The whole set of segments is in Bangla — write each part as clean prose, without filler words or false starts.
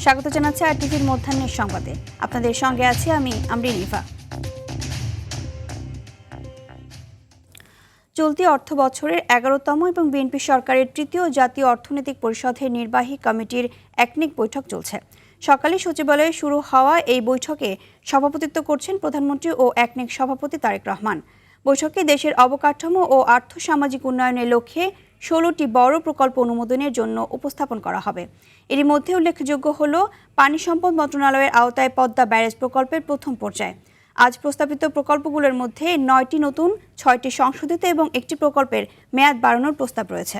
স্বাগত জানাচ্ছি আর টিভির মধ্যাহ্নের সংবাদে। আপনাদের সঙ্গে আছি আমি আমরিন ইফা। চলতি অর্থ বছরের 11তম এবং বিএনপি সরকারের তৃতীয় জাতীয় অর্থনৈতিক পরিষদের নির্বাহী কমিটির একনেক বৈঠক চলছে। সকালে সচিবালয়ে শুরু হওয়া এই বৈঠকে সভাপতিত্ব করছেন প্রধানমন্ত্রী ও একনেক সভাপতি তারেক রহমান। বৈঠকে দেশের অবকাঠামো ও আর্থসামাজিক উন্নয়নের লক্ষ্যে 16টি বড় প্রকল্প অনুমোদনের জন্য উপস্থাপন করা হবে। এরই মধ্যে উল্লেখযোগ্য হল পানি সম্পদ মন্ত্রণালয়ের আওতায় পদ্মা ব্যারেজ প্রকল্পের প্রথম পর্যায়। আজ প্রস্তাবিত প্রকল্পগুলোর মধ্যে 9টি নতুন, 6টি সংশোধিত এবং একটি প্রকল্পের মেয়াদ বাড়ানোর প্রস্তাব রয়েছে।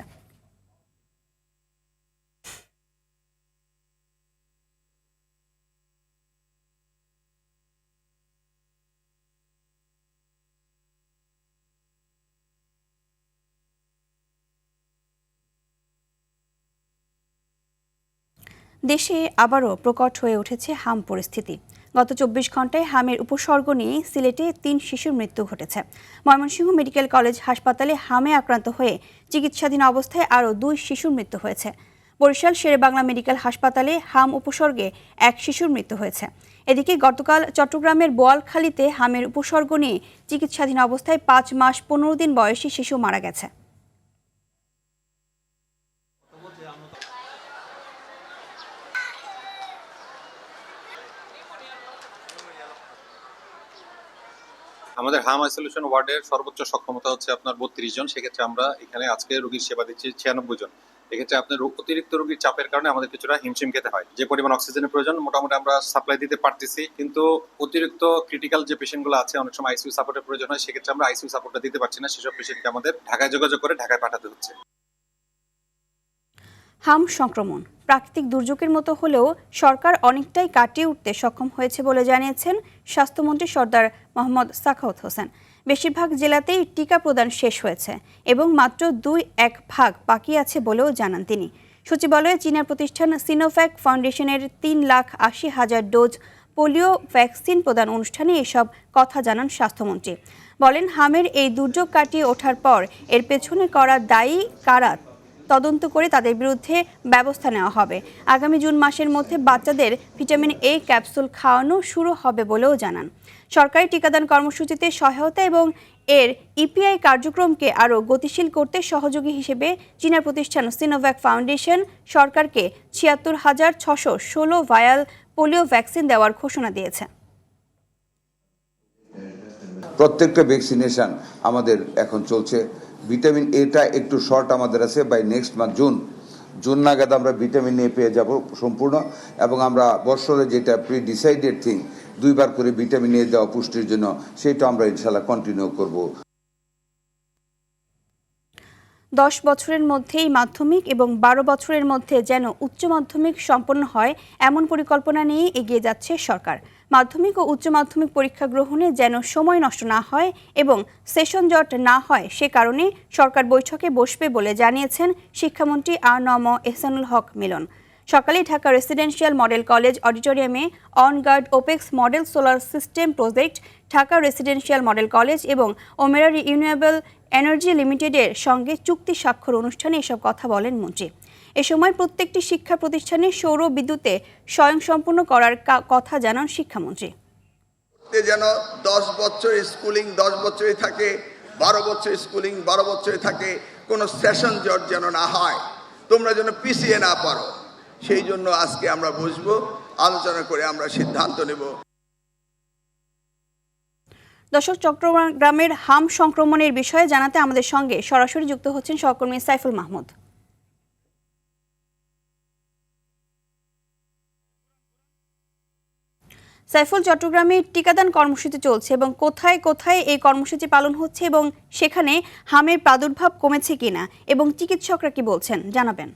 দেশে আবারও প্রকট হয়ে উঠেছে হাম পরিস্থিতি। গত 24 ঘন্টায় হামের উপসর্গ নিয়ে সিলেটে 3 শিশুর মৃত্যু ঘটেছে। ময়মনসিংহ মেডিকেল কলেজ হাসপাতালে হামে আক্রান্ত হয়ে চিকিৎসাধীন অবস্থায় আরও 2 শিশুর মৃত্যু হয়েছে। বরিশাল শেরেবাংলা মেডিকেল হাসপাতালে হাম উপসর্গে 1 শিশুর মৃত্যু হয়েছে। এদিকে গতকাল চট্টগ্রামের বোয়ালখালীতে হামের উপসর্গ নিয়ে চিকিৎসাধীন অবস্থায় 5 মাস 15 দিন বয়সী শিশু মারা গেছে। আমাদের হাম আইসোলেশন ওয়ার্ডের সর্বোচ্চ সক্ষমতা হচ্ছে আপনার 32 জন। সেক্ষেত্রে আমরা এখানে আজকে রোগীর সেবা দিচ্ছি 96 জন। এক্ষেত্রে আপনার অতিরিক্ত রোগীর চাপের কারণে আমাদের কিছুটা হিমশিম খেতে হয়। যে পরিমাণ অক্সিজেনের প্রয়োজন মোটামুটি আমরা সাপ্লাই দিতে পারতেছি, কিন্তু অতিরিক্ত ক্রিটিক্যাল যে পেশেন্টগুলো আছে অনেক সময় আইসিইউ সাপোর্টের প্রয়োজন হয়, সেক্ষেত্রে আমরা আইসিইউ সাপোর্টটা দিতে পারছি না। সেসব পেশেন্টকে আমাদের ঢাকায় যোগাযোগ করে ঢাকায় পাঠাতে হচ্ছে। হাম সংক্রমণ প্রাকৃতিক দুর্যোগের মতো হলেও সরকার অনেকটাই কাটিয়ে উঠতে সক্ষম হয়েছে বলে জানিয়েছেন স্বাস্থ্যমন্ত্রী সর্দার মোহাম্মদ সাখাওয়াত হোসেন। বেশিরভাগ জেলাতেই টিকা প্রদান শেষ হয়েছে এবং মাত্র 2-1 ভাগ বাকি আছে বলেও জানান তিনি। সচিবালয়ে চীনা প্রতিষ্ঠান সিনোফ্যাক ফাউন্ডেশনের 3,80,000 ডোজ পোলিও ভ্যাকসিন প্রদান অনুষ্ঠানে এসব কথা জানান স্বাস্থ্যমন্ত্রী। বলেন, হামের এই দুর্যোগ কাটিয়ে ওঠার পর এর পেছনে করা দায়ী কারা তদন্ত করে তাদের বিরুদ্ধে ব্যবস্থা নেওয়া হবে। আগামী জুন মাসের মধ্যে বাচ্চাদের ভিটামিন এ ক্যাপসুল খাওয়ানো শুরু হবে বলেও জানান। সরকারি টিকাদান কর্মসূচিতে সহায়তা এবং এর ইপিআই কার্যক্রমকে আরও গতিশীল করতে সহযোগী হিসেবে চীনা প্রতিষ্ঠান সিনোভ্যাক ফাউন্ডেশন সরকারকে 76,616 ভায়াল পোলিও ভ্যাকসিন দেওয়ার ঘোষণা দিয়েছে। প্রত্যেকটা ভ্যাকসিনেশন আমাদের এখন চলছে। ভিটামিন এটা একটু শর্ট আমাদের আছে, বাই নেক্সট মান্থ জুন নাগাদ আমরা ভিটামিন এ পেয়ে যাব সম্পূর্ণ, এবং আমরা বছরে যেটা প্রি ডিসাইডেড থিং 2 বার করে ভিটামিন এ দেওয়া পুষ্টির জন্য, সেটা আমরা ইনশাআল্লাহ কন্টিনিউ করব। 10 বছরের মধ্যেই মাধ্যমিক এবং 12 বছরের মধ্যে যেন উচ্চ মাধ্যমিক সম্পন্ন হয় এমন পরিকল্পনা নিয়ে এগিয়ে যাচ্ছে সরকার। মাধ্যমিক ও উচ্চ মাধ্যমিক পরীক্ষা গ্রহণে যেন সময় নষ্ট না হয় এবং সেশন জট না হয়, সে কারণে সরকার বৈঠকে বসবে বলে জানিয়েছেন শিক্ষামন্ত্রী আ.ন.ম এহসানুল হক মিলন। সকালে ঢাকা রেসিডেন্সিয়াল মডেল কলেজ অডিটোরিয়ামে অনগার্ড ওপেক্স model solar system project, Dhaka residential model college এবং ওমেরা রিনিউয়েবল এনার্জি লিমিটেডের সঙ্গে চুক্তি স্বাক্ষর অনুষ্ঠানে এসব কথা বলেন মন্ত্রী। এ সময় প্রত্যেকটি শিক্ষা প্রতিষ্ঠানে সৌর বিদ্যুতে স্বয়ংসম্পূর্ণ করার কথা জানান শিক্ষামন্ত্রী। যেন 10 বছর স্কুলিং 10 বছরই থাকে, 12 বছর স্কুলিং 12 বছরই থাকে, কোনো সেশন জট যেন না হয়, তোমরা যেন পিছিয়ে না পারো, সেই জন্য আজকে আমরা বসবো, আলোচনা করে আমরা সিদ্ধান্ত নেব। দর্শক, চট্টগ্রামের হাম সংক্রমণের বিষয়ে জানাতে আমাদের সঙ্গে সরাসরি যুক্ত হচ্ছেন সহকর্মী সাইফুল মাহমুদ। সাইফুল, চট্টগ্রামে টিকাদান কর্মসূচি চলছে এবং কোথায় কোথায় এই কর্মসূচি পালন হচ্ছে এবং সেখানে হামের প্রাদুর্ভাব কমেছে কিনা এবং চিকিৎসকরা কি বলছেন জানাবেন।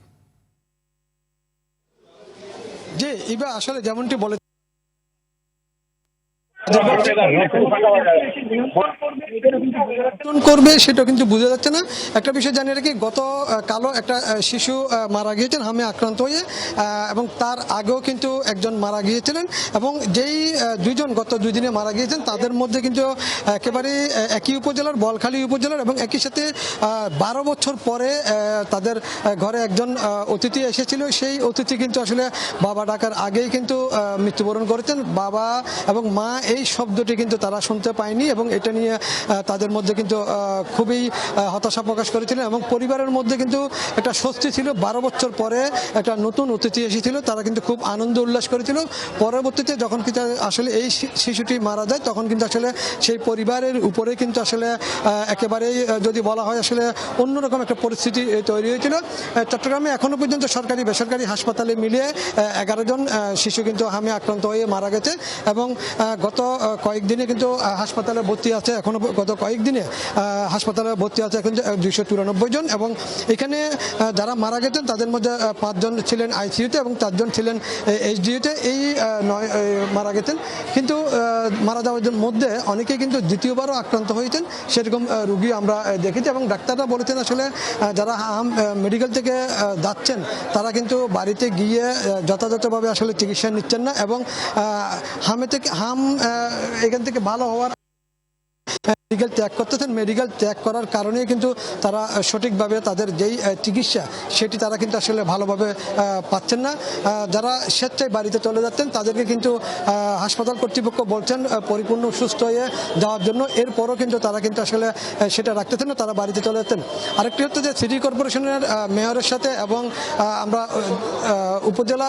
জি, এবার আসলে যেমনটি বলে করবে সেটা কিন্তু বোঝা যাচ্ছে না। একটা বিষয় জানিয়ে রাখি, গত কালো একটা শিশু মারা গিয়েছেন হামে আক্রান্ত হয়ে, এবং তার আগেও কিন্তু একজন মারা গিয়েছিলেন, এবং যেই দুইজন গত 2 দিনে মারা গিয়েছেন তাদের মধ্যে কিন্তু একেবারে একই উপজেলার, বলখালী উপজেলার, এবং একই সাথে 12 বছর পরে তাদের ঘরে একজন অতিথি এসেছিল। সেই অতিথি কিন্তু আসলে বাবা ডাকার আগেই কিন্তু মৃত্যুবরণ করেছেন। বাবা এবং মা এই শব্দটি কিন্তু তারা শুনতে পায়নি, এবং এটা নিয়ে তাদের মধ্যে কিন্তু খুবই হতাশা প্রকাশ করেছিলেন, এবং পরিবারের মধ্যে কিন্তু একটা স্বস্তি ছিল। 12 বছর পরে একটা নতুন অতিথি এসেছিল, তারা কিন্তু খুব আনন্দ উল্লাস করেছিল। পরবর্তীতে যখন কিন্তু আসলে এই শিশুটি মারা যায়, তখন কিন্তু আসলে সেই পরিবারের উপরে কিন্তু আসলে একেবারেই যদি বলা হয় আসলে অন্যরকম একটা পরিস্থিতি তৈরি হয়েছিল। চট্টগ্রামে এখনো পর্যন্ত সরকারি বেসরকারি হাসপাতালে মিলিয়ে 11 জন শিশু কিন্তু হামে আক্রান্ত হয়ে মারা গেছে, এবং গত কয়েকদিনে কিন্তু হাসপাতালে ভর্তি আছে, এখনো গত কয়েকদিনে হাসপাতালে ভর্তি আছে এখন 294 জন, এবং এখানে যারা মারা গেছেন তাদের মধ্যে 5 জন ছিলেন আইসিইউতে এবং 4 জন ছিলেন এইচডিইউতে। এই 9 মারা গেছেন, কিন্তু মারা যাওয়ার মধ্যে অনেকে কিন্তু দ্বিতীয়বারও আক্রান্ত হয়েছেন, সেরকম রুগী আমরা দেখেছি। এবং ডাক্তাররা বলেছেন আসলে যারা মেডিকেল থেকে যাচ্ছেন তারা কিন্তু বাড়িতে গিয়ে যথাযথভাবে আসলে চিকিৎসা নিচ্ছেন না, এবং হাম এখান থেকে ভালো হওয়ার মেডিকেল ত্যাগ করতেছেন। মেডিকেল ত্যাগ করার কারণে কিন্তু তারা সঠিকভাবে তাদের যেই চিকিৎসা সেটি তারা কিন্তু আসলে ভালোভাবে পাচ্ছেন না। যারা স্বেচ্ছায় বাড়িতে চলে যাচ্ছেন তাদেরকে কিন্তু হাসপাতাল কর্তৃপক্ষ বলছেন পরিপূর্ণ সুস্থ হয়ে যাওয়ার জন্য, এরপরও কিন্তু তারা কিন্তু আসলে সেটা রাখতেছেন না, তারা বাড়িতে চলে যাচ্ছেন। আরেকটি হচ্ছে যে সিটি কর্পোরেশনের মেয়রের সাথে এবং আমরা উপজেলা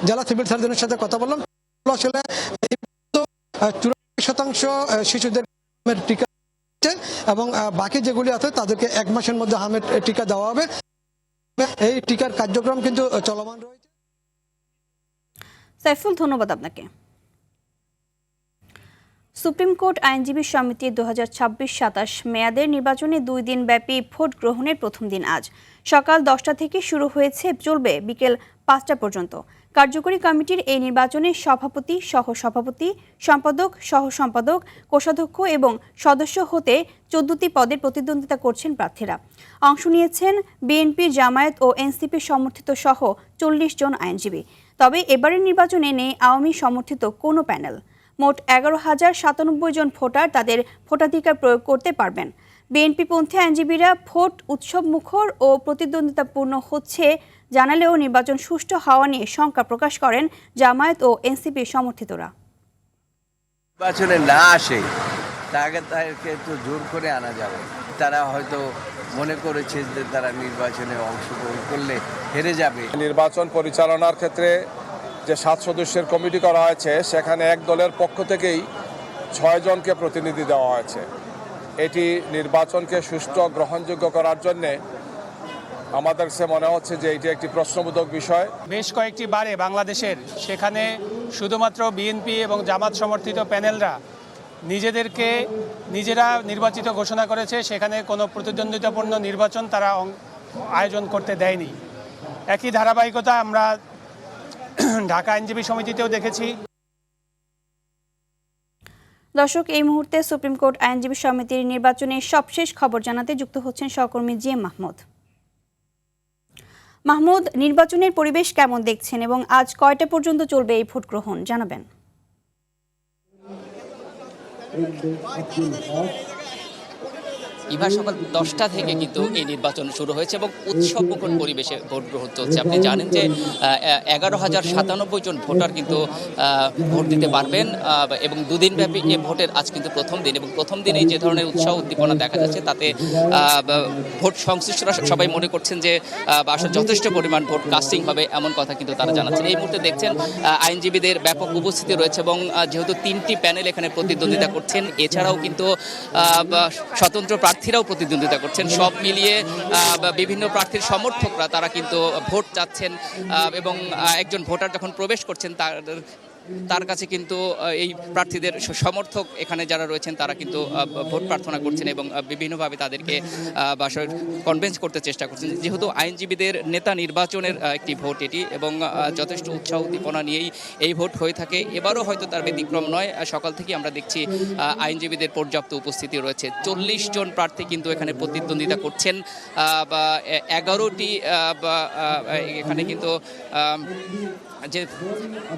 জেলা সিভিল সার্জনের সাথে কথা বললাম। আসলে 84% শিশুদের টিকা এবং বাকি যেগুলি আছে তাদেরকে 1 মাসের মধ্যে হামের টিকা দেওয়া হবে। এই টিকার কার্যক্রম কিন্তু চলমান রয়েছে। সাইফুল, ধন্যবাদ আপনাকে। সুপ্রিম কোর্ট আইনজীবী সমিতির 2026-27 মেয়াদের নির্বাচনে 2 দিন ব্যাপী ভোট গ্রহণের প্রথম দিন আজ সকাল 10টা থেকে শুরু হয়েছে, চলবে বিকেল 5টা পর্যন্ত। কার্যকরী কমিটির এই নির্বাচনে সভাপতি, সহসভাপতি, সম্পাদক, সহসম্পাদক, কোষাধ্যক্ষ এবং সদস্য হতে 14টি পদে প্রতিদ্বন্দ্বিতা করছেন প্রার্থীরা। অংশ নিয়েছেন বিএনপি, জামায়াত ও এনসিপি সমর্থিত সহ 40 জন আইনজীবী। তবে এবারের নির্বাচনে নেই আওয়ামী সমর্থিত কোনো প্যানেল। মোট 11,097 জন ভোটার তাদের ভোটাধিকার প্রয়োগ করতে পারবেন। বিএনপিপন্থী আইনজীবীরা ভোট উৎসবমুখর ও প্রতিদ্বন্দ্বিতাপূর্ণ হচ্ছে জানালেও নির্বাচন সুষ্ঠু হওয়া নিয়ে শঙ্কা প্রকাশ করেন জামায়াত ও এনসিপি সমর্থিতরা। নির্বাচনে না আসে তাদেরকে তো জোর করে আনা যাবে। তারা হয়তো মনে করেছে যে তারা নির্বাচনে অংশগ্রহণ করলে হেরে যাবে। নির্বাচন পরিচালনার ক্ষেত্রে যে 7 সদস্যের কমিটি করা হয়েছে সেখানে এক দলের পক্ষ থেকেই 6 জনকে প্রতিনিধি দেওয়া হয়েছে। এটি নির্বাচনকে সুষ্ঠু গ্রহণযোগ্য করার জন্যে আমাদের কাছে মনে হচ্ছে যে এটি একটি প্রশ্নবোধক বিষয়। বেশ কয়েকটি বারে বাংলাদেশের সেখানে শুধুমাত্র বিএনপি এবং জামাত সমর্থিত প্যানেলরা নিজেরা নির্বাচিত ঘোষণা করেছে, সেখানে কোনো প্রতিদ্বন্দ্বিতাপূর্ণ নির্বাচন তারা আয়োজন করতে দেয়নি। একই ধারাবাহিকতা আমরা ঢাকা আইনজীবী সমিতিতেও দেখেছি। দর্শক, এই মুহূর্তে সুপ্রিম কোর্ট আইনজীবী সমিতির নির্বাচনের সবশেষ খবর জানাতে যুক্ত হচ্ছেন সহকর্মী জিএম মাহমুদ। মাহমুদ, নির্বাচনের পরিবেশ কেমন দেখছেন এবং আজ কয়টা পর্যন্ত চলবে এই ভোট গ্রহণ জানাবেন? ইভা সকাল 10টা থেকে কিন্তু এই নির্বাচন শুরু হয়েছে এবং উৎসবমুখর পরিবেশে ভোট গ্রহণ চলছে। আপনি জানেন যে 11,097 জন ভোটার কিন্তু ভোট দিতে পারবেন এবং 2 দিন ব্যাপী এই ভোটের আজ কিন্তু প্রথম দিন, এবং প্রথম দিনেই যে ধরনের উৎসাহ উদ্দীপনা দেখা যাচ্ছে তাতে ভোট সংশ্লিষ্টরা সবাই মনে করছেন যে আসলে যথেষ্ট পরিমাণ ভোট কাস্টিং হবে, এমন কথা কিন্তু তারা জানাচ্ছেন। এই মুহূর্তে দেখছেন আইনজীবীদের ব্যাপক উপস্থিতি রয়েছে এবং যেহেতু 3টি প্যানেল এখানে প্রতিদ্বন্দ্বিতা করছেন, এছাড়াও কিন্তু স্বতন্ত্র প্রার্থীরাও প্রতিদ্বন্দ্বিতা করছেন। সব মিলিয়ে বিভিন্ন প্রার্থীর সমর্থকরা তারা কিন্তু ভোট চাচ্ছেন এবং একজন ভোটার যখন প্রবেশ করছেন তার তার কাছে কিন্তু এই প্রার্থীদের সমর্থক এখানে যারা রয়েছেন তারা কিন্তু ভোট প্রার্থনা করছেন এবং বিভিন্নভাবে তাদেরকে কনভিন্স করতে চেষ্টা করছেন। যেহেতু আইনজীবীদের নেতা নির্বাচনের একটি ভোট এটি এবং যথেষ্ট উৎসাহ উদ্দীপনা নিয়েই এই ভোট হয়ে থাকে, এবারও হয়তো তার ব্যতিক্রম নয়। সকাল থেকে আমরা দেখছি আইনজীবীদের পর্যাপ্ত উপস্থিতি রয়েছে। 40 জন প্রার্থী কিন্তু এখানে প্রতিদ্বন্দ্বিতা করছেন, 11টি এখানে কিন্তু যে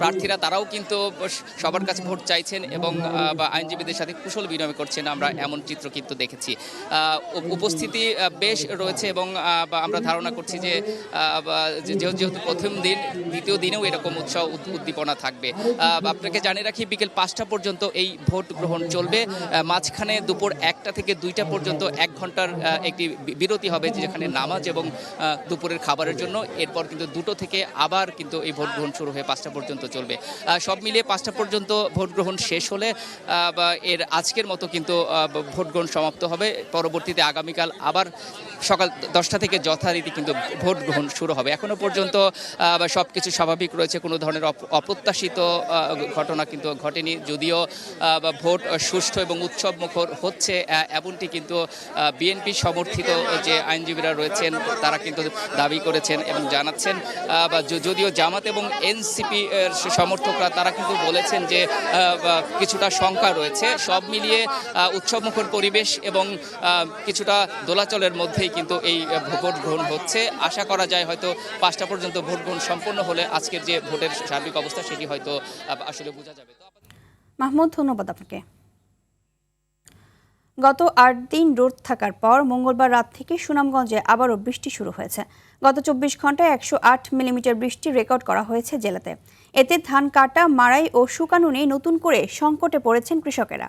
প্রার্থীরা তারাও কিন্তু সবার কাছে ভোট চাইছেন এবং আইনজীবীদের সাথে কুশল বিনিময় করছেন, আমরা এমন চিত্র কিন্তু দেখেছি। উপস্থিতি বেশ রয়েছে এবং আমরা ধারণা করছি যে যেহেতু প্রথম দিন, দ্বিতীয় দিনেও এরকম উৎসাহ উদ্দীপনা থাকবে। আপনাকে জানিয়ে রাখি বিকেল 5টা পর্যন্ত এই ভোট গ্রহণ চলবে। মাঝখানে দুপুর 1টা থেকে 2টা পর্যন্ত 1 ঘন্টার একটি বিরতি হবে যেখানে নামাজ এবং দুপুরের খাবারের জন্য। এরপর কিন্তু 2টো থেকে আবার কিন্তু এই ভোট গ্রহণ শুরু হয়ে 5টা পর্যন্ত চলবে। সব মিলিয়ে 5টা পর্যন্ত ভোট গ্রহণ শেষ হলে এর আজকের মতো কিন্তু ভোট গ্রহণ সমাপ্ত হবে। পরবর্তীতে আগামীকাল আবার সকাল 10টা থেকে যথারীতি কিন্তু ভোট গ্রহণ শুরু হবে। এখনো পর্যন্ত সব কিছু স্বাভাবিক রয়েছে, কোনো ধরনের অপ্রত্যাশিত ঘটনা কিন্তু ঘটেনি। যদিও ভোট সুষ্ঠু এবং উৎসব মুখর হচ্ছে এমনটি কিন্তু বিএনপি সমর্থিত যে আইনজীবীরা রয়েছেন তারা কিন্তু দাবি করেছেন এবং জানাচ্ছেন। যদিও জামাত এবং এনসিপি সমর্থকরা তারা কিন্তু বলেছেন যে কিছুটা শঙ্কা রয়েছে। সব মিলিয়ে উৎসবমুখর পরিবেশ এবং কিছুটা দোলাচলের মধ্যেই কিন্তু এই ভোট গ্রহণ হচ্ছে। আশা করা যায় হয়তো 5টা পর্যন্ত ভোট গ্রহণ সম্পন্ন হলে আজকের যে ভোটের সার্বিক অবস্থা সেটি হয়তো আসলে বোঝা যাবে। মাহমুদ, ধন্যবাদ আপনাকে। গত 8 দিন রোদ থাকার পর মঙ্গলবার রাত থেকে সুনামগঞ্জে আবারও বৃষ্টি শুরু হয়েছে। গত 24 ঘন্টায় 108 মিলিমিটার বৃষ্টি রেকর্ড করা হয়েছে জেলাতে। এতে ধান কাটা, মাড়াই ও শুকানো নিয়ে নতুন করে সংকটে পড়েছেন কৃষকেরা।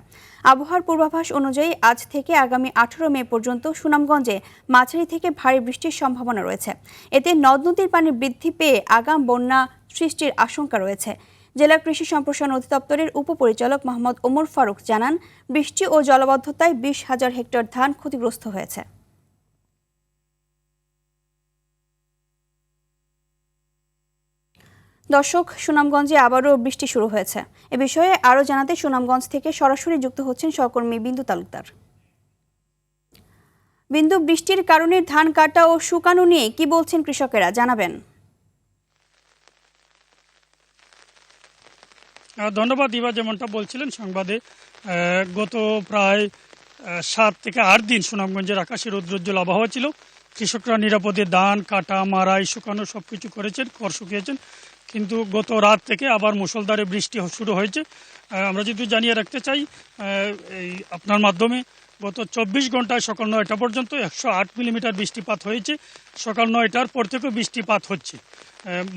আবহাওয়ার পূর্বাভাস অনুযায়ী আজ থেকে আগামী 18 মে পর্যন্ত সুনামগঞ্জে মাঝারি থেকে ভারী বৃষ্টির সম্ভাবনা রয়েছে। এতে নদ নদীর পানি বৃদ্ধি পেয়ে আগাম বন্যা সৃষ্টির আশঙ্কা রয়েছে। জেলা কৃষি সম্প্রসারণ অধিদপ্তরের উপপরিচালক মোহাম্মদ ওমর ফারুক জানান, বৃষ্টি ও জলাবদ্ধতায় 20,000 হেক্টর ধান ক্ষতিগ্রস্ত হয়েছে। দর্শক, সুনামগঞ্জে আবারও বৃষ্টি শুরু হয়েছে। এ বিষয়ে আরও জানাতে সুনামগঞ্জ থেকে সরাসরি যুক্ত হচ্ছেন সহকর্মী বিন্দু তালুকদার। বিন্দু, বৃষ্টির কারণে ধান কাটা ও শুকানো নিয়ে কি বলছেন কৃষকেরা, জানাবেন। ধন্যবাদ দিবা। যেমনটা বলছিলেন সংবাদে, গত প্রায় 7 থেকে 8 দিন সুনামগঞ্জের আকাশে রৌদ্রোজ্জ্বল আবহাওয়া ছিল। কৃষকরা নিরাপদে ধান কাটা, মাড়াই, শুকানো সবকিছু করেছেন, খড় শুকিয়েছেন। কিন্তু গত রাত থেকে আবার মুষলধারে বৃষ্টি শুরু হয়েছে। আমরা যদি জানিয়ে রাখতে চাই এই আপনার মাধ্যমে, গত 24 ঘন্টায় সকাল 9টা পর্যন্ত 108 মিলিমিটার বৃষ্টিপাত হয়েছে। সকাল 9টার পর থেকেও বৃষ্টিপাত হচ্ছে।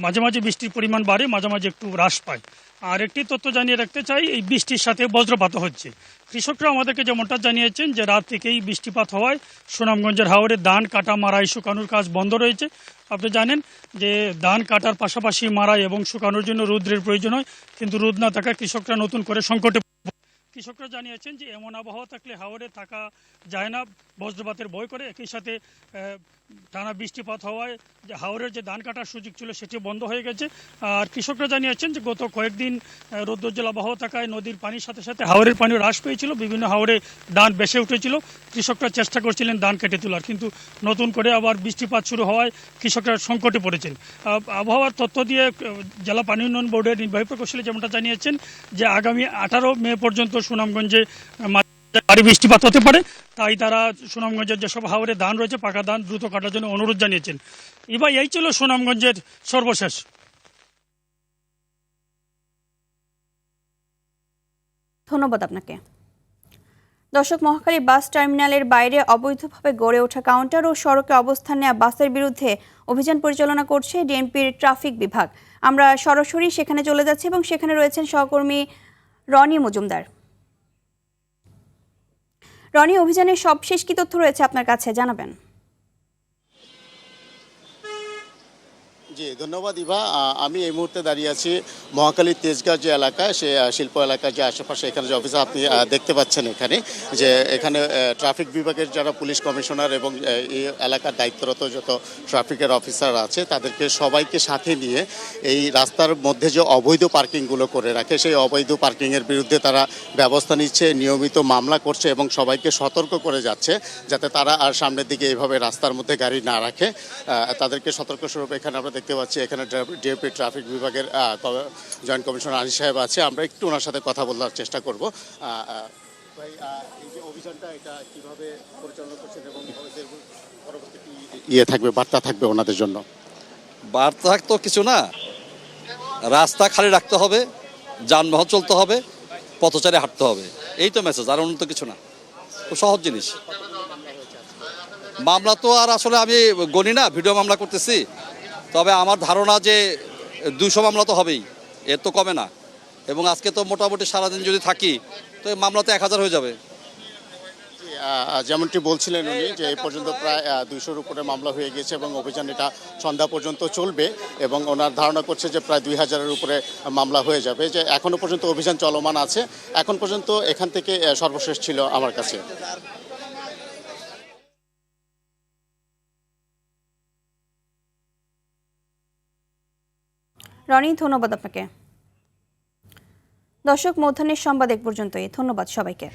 মাঝে মাঝে বৃষ্টির পরিমাণ বাড়ে, মাঝে মাঝে একটু হ্রাস পায়। আর একটি তথ্য জানিয়ে রাখতে চাই, এই বৃষ্টির সাথে বজ্রপাত হচ্ছে। কৃষকরা আমাদেরকে যেমনটা জানিয়েছেন যে রাত থেকেই বৃষ্টিপাত হওয়ায় সুনামগঞ্জের হাওরে ধান কাটা, মাড়াই, শুকানোর কাজ বন্ধ রয়েছে। আপনি জানেন যে ধান কাটার পাশাপাশি মাড়াই এবং শুকানোর জন্য রৌদ্রের প্রয়োজন হয়, কিন্তু রোদ না থাকায় কৃষকরা নতুন করে সংকটে। কৃষকরা জানিয়েছেন যে এমন আবহাওয়া থাকলে হাওরে থাকা যায় না, বজ্রপাতের ভয় করে। একই সাথে টানা বৃষ্টিপাত হওয়ায় যে হাওরের যে ধান কাটার সুযোগ ছিল সেটি বন্ধ হয়ে গেছে। আর কৃষকরা জানিয়েছেন যে গত কয়েকদিন রৌদ্রোজ্জ্বল আবহাওয়া থাকায় নদীর পানির সাথে সাথে হাওরের পানি হ্রাস পেয়েছিল, বিভিন্ন হাওরে ধান বেসে উঠেছিল। কৃষকরা চেষ্টা করছিলেন ধান কেটে তোলার, কিন্তু নতুন করে আবার বৃষ্টিপাত শুরু হওয়ায় কৃষকরা সংকটে পড়েছেন। আবহাওয়ার তথ্য দিয়ে জেলা পানি উন্নয়ন বোর্ডের নির্বাহী প্রকৌশলী যেমনটা জানিয়েছেন যে আগামী 18 মে পর্যন্ত সুনামগঞ্জে ভারী বৃষ্টিপাত হতে পারে। তাই তারা সুনামগঞ্জের যেসব হাওরে ধান রয়েছে, পাকা ধান দ্রুত কাটার জন্য অনুরোধ জানিয়েছেন। এবার এই ছিল সুনামগঞ্জের সর্বশেষ। ধন্যবাদ আপনাকে। দর্শক, মহাখালী বাস টার্মিনালের বাইরে অবৈধভাবে গড়ে ওঠা কাউন্টার ও সড়কে অবস্থান নেওয়া বাসের বিরুদ্ধে অভিযান পরিচালনা করছে ডিএমপির ট্রাফিক বিভাগ। আমরা সরাসরি সেখানে চলে যাচ্ছি এবং সেখানে রয়েছেন সহকর্মী রনি মজুমদার। রনি, অভিযানের সবশেষ কি তথ্য রয়েছে আপনার কাছে, জানাবেন। জি ধন্যবাদ ইভা। আমি এই মুহূর্তে দাঁড়িয়ে আছি মহাখালীর তেজগাঁও যে এলাকা, সে শিল্প এলাকার যে আশেপাশে এখানে যে অফিসার আপনি দেখতে পাচ্ছেন এখানে, যে এখানে ট্রাফিক বিভাগের যারা পুলিশ কমিশনার এবং এই এলাকার দায়িত্বরত যত ট্রাফিকের অফিসার আছে তাদেরকে সবাইকে সাথে নিয়ে এই রাস্তার মধ্যে যে অবৈধ পার্কিংগুলো করে রাখে সেই অবৈধ পার্কিংয়ের বিরুদ্ধে তারা ব্যবস্থা নিচ্ছে, নিয়মিত মামলা করছে এবং সবাইকে সতর্ক করে যাচ্ছে যাতে তারা আর সামনের দিকে এইভাবে রাস্তার মধ্যে গাড়ি না রাখে। তাদেরকে সতর্ক স্বরূপ এখানে আমরা দেখতে পাচ্ছি এখানে ডিএপি ট্রাফিক বিভাগের জয়েন্ট কমিশনার আনিস সাহেব আছে, আমরা একটু ওনার সাথে কথা বলার চেষ্টা করব। ভাই, এই যে অভিযানটা এটা কিভাবে পরিচালনা করছেন এবং পরবর্তী কি থাকবে, বার্তা থাকবে ওনাদের জন্য? বার্তা তো কিছু না, রাস্তা খালি রাখতে হবে, যানবাহন চলতে হবে, পথচারী হাঁটতে হবে, এই তো মেসেজ, আর অন্য তো কিছু না। খুব সহজ জিনিস। মামলা তো আর আসলে আমি গণি না, ভিডিও মামলা করতেছি, তবে আমার ধারণা যে 200 মামলা তো হবেই, এর তো কমে না। এবং আজকে তো মোটামুটি সারাদিন যদি থাকি তো এই মামলা তো 1000 হয়ে যাবে। যেমনটি বলছিলেন উনি যে এই পর্যন্ত প্রায় 200-র উপরে মামলা হয়ে গেছে এবং অভিযান এটা সন্ধ্যা পর্যন্ত চলবে এবং ওনার ধারণা করছে যে প্রায় 2000-এর উপরে মামলা হয়ে যাবে। যে এখনো পর্যন্ত অভিযান চলমান আছে। এখন পর্যন্ত এখান থেকে সর্বশেষ ছিল আমার কাছে। রনি, ধন্যবাদ আপনাকে। দর্শক, মধ্যাহ্নের সংবাদ এক পর্যন্তই। ধন্যবাদ সবাইকে।